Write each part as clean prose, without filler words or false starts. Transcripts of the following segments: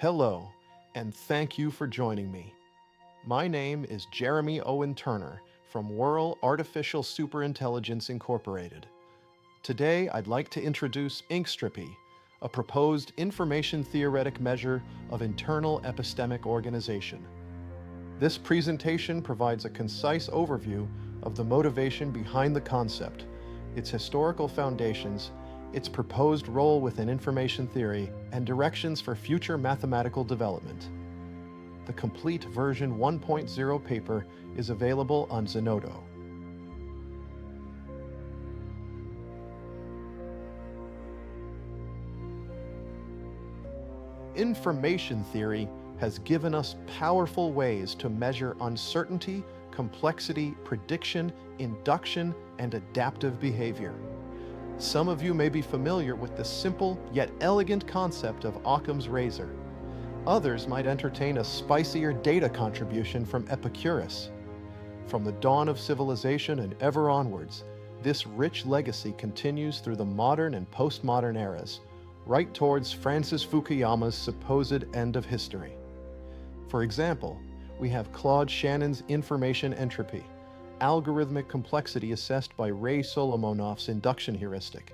Hello, and thank you for joining me. My name is Jeremy Owen Turner from Whirl Artificial Superintelligence Incorporated. Today, I'd like to introduce Inxtropy, a proposed information-theoretic measure of internal epistemic organization. This presentation provides a concise overview of the motivation behind the concept, its historical foundations, its proposed role within information theory, and directions for future mathematical development. The complete version 1.0 paper is available on Zenodo. Information theory has given us powerful ways to measure uncertainty, complexity, prediction, induction, and adaptive behavior. Some of you may be familiar with the simple yet elegant concept of Occam's razor. Others might entertain a spicier data contribution from Epicurus. From the dawn of civilization and ever onwards, this rich legacy continues through the modern and postmodern eras, right towards Francis Fukuyama's supposed end of history. For example, we have Claude Shannon's information entropy, algorithmic complexity assessed by Ray Solomonoff's induction heuristic,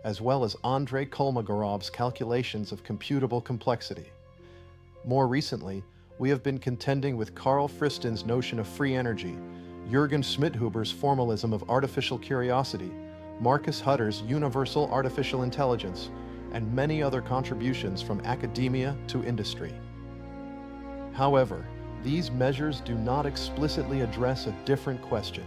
as well as Andrei Kolmogorov's calculations of computable complexity. More recently, we have been contending with Carl Friston's notion of free energy, Jürgen Schmidhuber's formalism of artificial curiosity, Marcus Hutter's universal artificial intelligence, and many other contributions from academia to industry. However, these measures do not explicitly address a different question.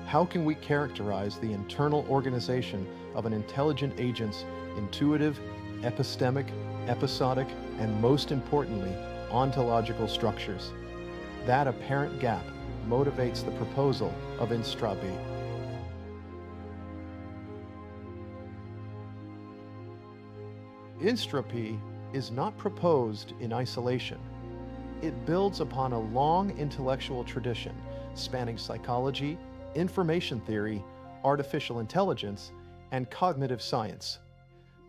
How can we characterize the internal organization of an intelligent agent's intuitive, epistemic, episodic, and most importantly, ontological structures? That apparent gap motivates the proposal of Inxtropy. Inxtropy is not proposed in isolation. It builds upon a long intellectual tradition spanning psychology, information theory, artificial intelligence, and cognitive science,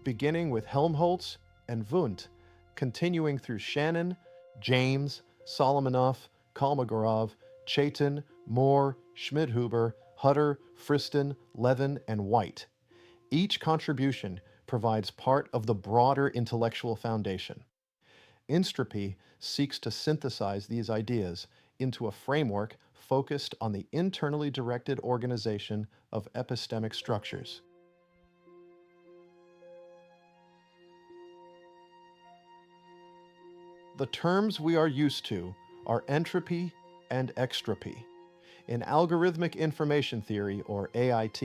beginning with Helmholtz and Wundt, continuing through Shannon, James, Solomonoff, Kolmogorov, Chaitin, Moore, Schmidhuber, Hutter, Friston, Levin, and White. Each contribution provides part of the broader intellectual foundation. Inxtropy seeks to synthesize these ideas into a framework focused on the internally directed organization of epistemic structures. The terms we are used to are entropy and extropy. In algorithmic information theory, or AIT,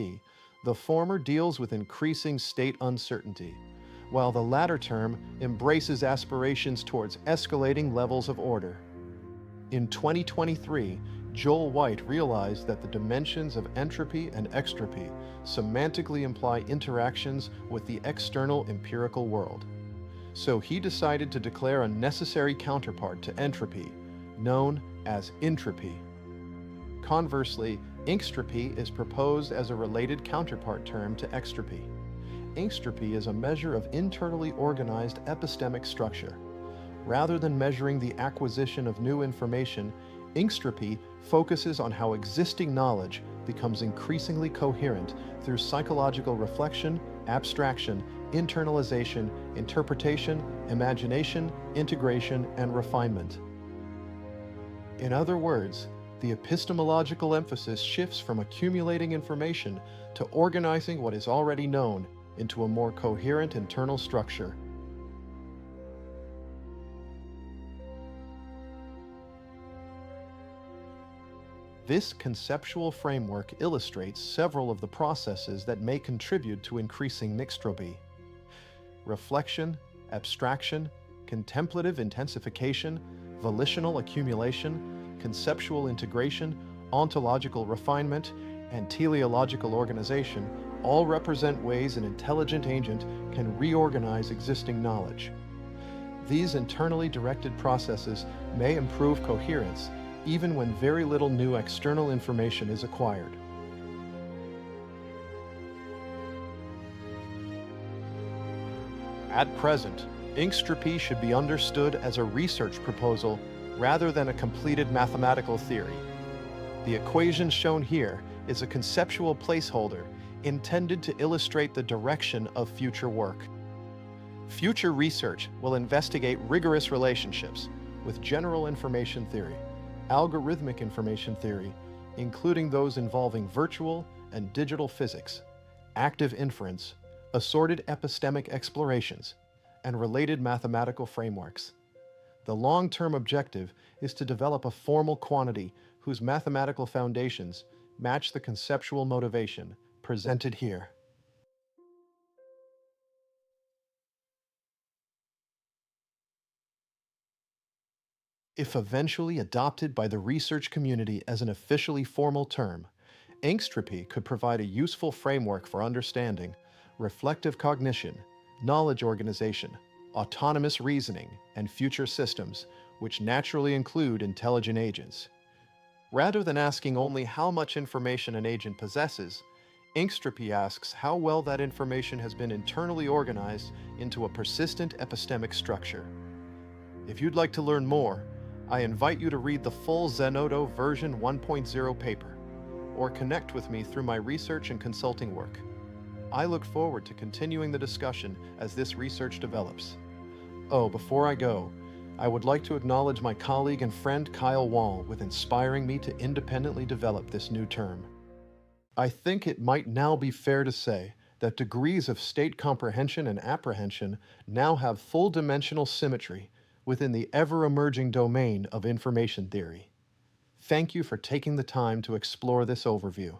the former deals with increasing state uncertainty, while the latter term embraces aspirations towards escalating levels of order. In 2023, Joel White realized that the dimensions of entropy and extropy semantically imply interactions with the external empirical world. So he decided to declare a necessary counterpart to entropy, known as intropy. Conversely, Inxtropy is proposed as a related counterpart term to extropy. Inxtropy is a measure of internally organized epistemic structure. Rather than measuring the acquisition of new information, Inxtropy focuses on how existing knowledge becomes increasingly coherent through psychological reflection, abstraction, internalization, interpretation, imagination, integration, and refinement. In other words, the epistemological emphasis shifts from accumulating information to organizing what is already known into a more coherent internal structure. This conceptual framework illustrates several of the processes that may contribute to increasing Inxtropy: reflection, abstraction, contemplative intensification, volitional accumulation, conceptual integration, ontological refinement, and teleological organization all represent ways an intelligent agent can reorganize existing knowledge. These internally directed processes may improve coherence even when very little new external information is acquired. At present, Inxtropy should be understood as a research proposal rather than a completed mathematical theory. The equation shown here is a conceptual placeholder intended to illustrate the direction of future work. Future research will investigate rigorous relationships with general information theory, algorithmic information theory, including those involving virtual and digital physics, active inference, assorted epistemic explorations, and related mathematical frameworks. The long-term objective is to develop a formal quantity whose mathematical foundations match the conceptual motivation presented here. If eventually adopted by the research community as an officially formal term, Inxtropy could provide a useful framework for understanding reflective cognition, knowledge organization, autonomous reasoning, and future systems, which naturally include intelligent agents. Rather than asking only how much information an agent possesses, Inxtropy asks how well that information has been internally organized into a persistent epistemic structure. If you'd like to learn more, I invite you to read the full Zenodo version 1.0 paper, or connect with me through my research and consulting work. I look forward to continuing the discussion as this research develops. Oh, before I go, I would like to acknowledge my colleague and friend Kyle Wall with inspiring me to independently develop this new term. I think it might now be fair to say that degrees of state comprehension and apprehension now have full dimensional symmetry within the ever-emerging domain of information theory. Thank you for taking the time to explore this overview.